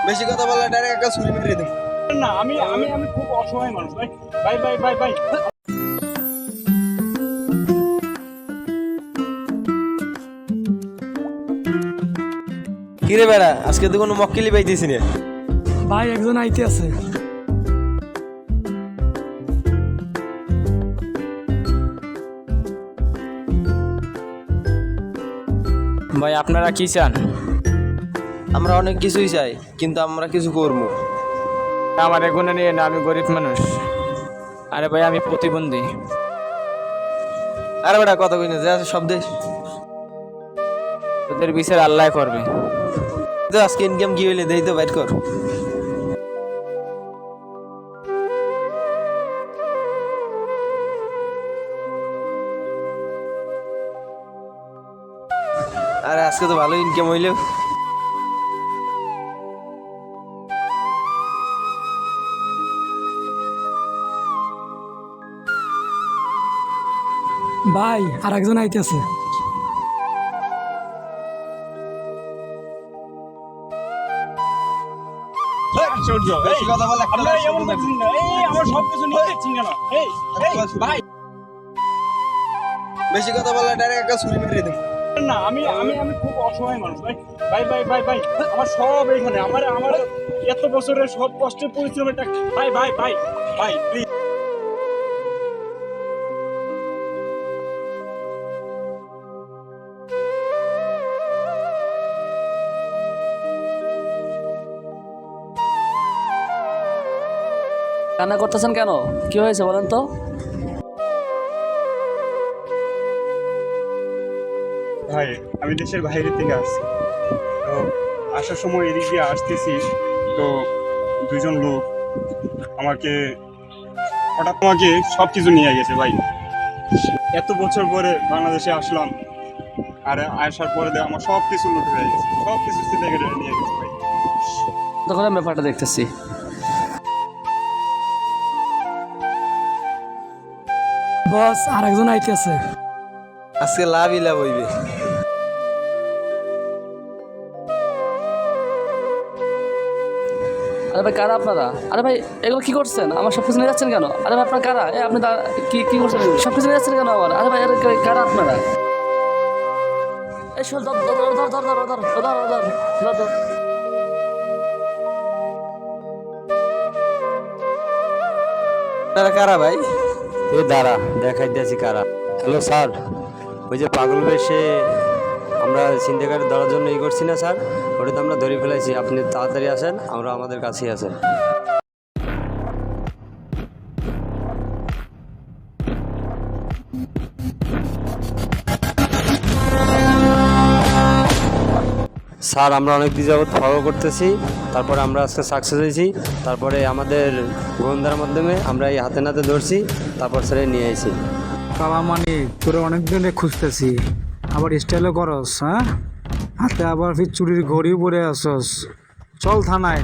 বেশি কথা বললে ডাইরেক্ট একটা ছুরি মেরে দেব। না আমি আমি আমি খুব অসহায় মানুষ ভাই ভাই ভাই ভাই ভাই কি রে বেড়া, আজকে তো কোনো মক্কেলি পাইতেছি না। ভাই একজন আইতে আছে। ভাই আপনারা কি চান? আমরা অনেক কিছুই চাই, কিন্তু আমরা কিছু করবো। আমার এগুলো নিয়ে না, আমি গরিব মানুষ। আরে ভাই আমি প্রতিবন্ধী। আরে বেটা কথা কই না, যে আছে সব দে। তোদের বিচার আল্লাহ করবে। তো আজকে ইনকাম কি হইলে দেই তো বাইট কর। আরে আজকে তো ভালো ইনকাম হইলো। ভাই আর একজন আইতে আছে। আশ্চর্য এই কথা বলে আপনারা এমন করছেন না এই আমার সব কিছু নিয়ে দেখছেন কেন এই এই ভাই বেশি কথা বললে ডাইরেক্ট একটা ছুরি মেরে দেব। না আমি আমি আমি খুব অসহায় মানুষ ভাই ভাই ভাই ভাই ভাই আমার সব এইখানে আমার আমার এত বছরের সব কষ্টের পরিশ্রমের টাকা ভাই ভাই ভাই ভাই প্লিজ কান্না করতেছেন কেন? কি হয়েছে বলেন তো? ভাই আমি দেশের বাইরে থেকে আসছি তো আসার সময় এদিক দিয়ে আসতেছি তো দুজন লোক আমাকে হঠাৎ আমাকে সব কিছু নিয়ে গেছে ভাই। এত বছর পরে বাংলাদেশে আসলাম আর আসার পরে আমার সব কিছু লুট হয়ে গেছে, সব কিছু ছেলে কেটে নিয়ে গেছে ভাই। তখন আমি ব্যাপারটা দেখতেছি। বস আর একজন আইতে আছে। আজকে লাভই লাভ হইবে। আরে ভাই কারা আপনারা? আরে ভাই এগুলো কি করছেন? আমার সব কিছু নিয়ে যাচ্ছেন কেন? আরে ভাই আপনার কারা? আপনি কি কি করছেন? সব কিছু নিয়ে যাচ্ছেন কেন আমার? আরে ভাই আরে কারা আপনারা? এই শোন ধর ধর ধর ধর ধর ধর ধর ধর ধর ধর। আপনারা কারা ভাই? এ দাঁড়া দেখাইতেছি কারা। হ্যালো স্যার, ওই যে পাগল বেশে আমরা সিন্ডিকেট ধরার জন্য ই করছি না স্যার, ওটা তো আমরা ধরে ফেলেছি। আপনি তাড়াতাড়ি আসেন, আমরা আমাদের কাছেই আছেন। স্যার আমরা অনেক দিন যাবত ফলো করতেছি, তারপরে আমরা আজকে সাকসেস হয়েছি। তারপরে আমাদের গোয়েন্দার মাধ্যমে আমরা এই হাতে নাতে ধরছি, তারপর ছেড়ে নিয়ে এসেছি। কালামানি তোরে অনেক দিনে খুঁজতেছি, আবার স্টাইলও করস, হ্যাঁ? হাতে আবার ফির চুরির ঘড়িও পরে আসস। চল থানায়।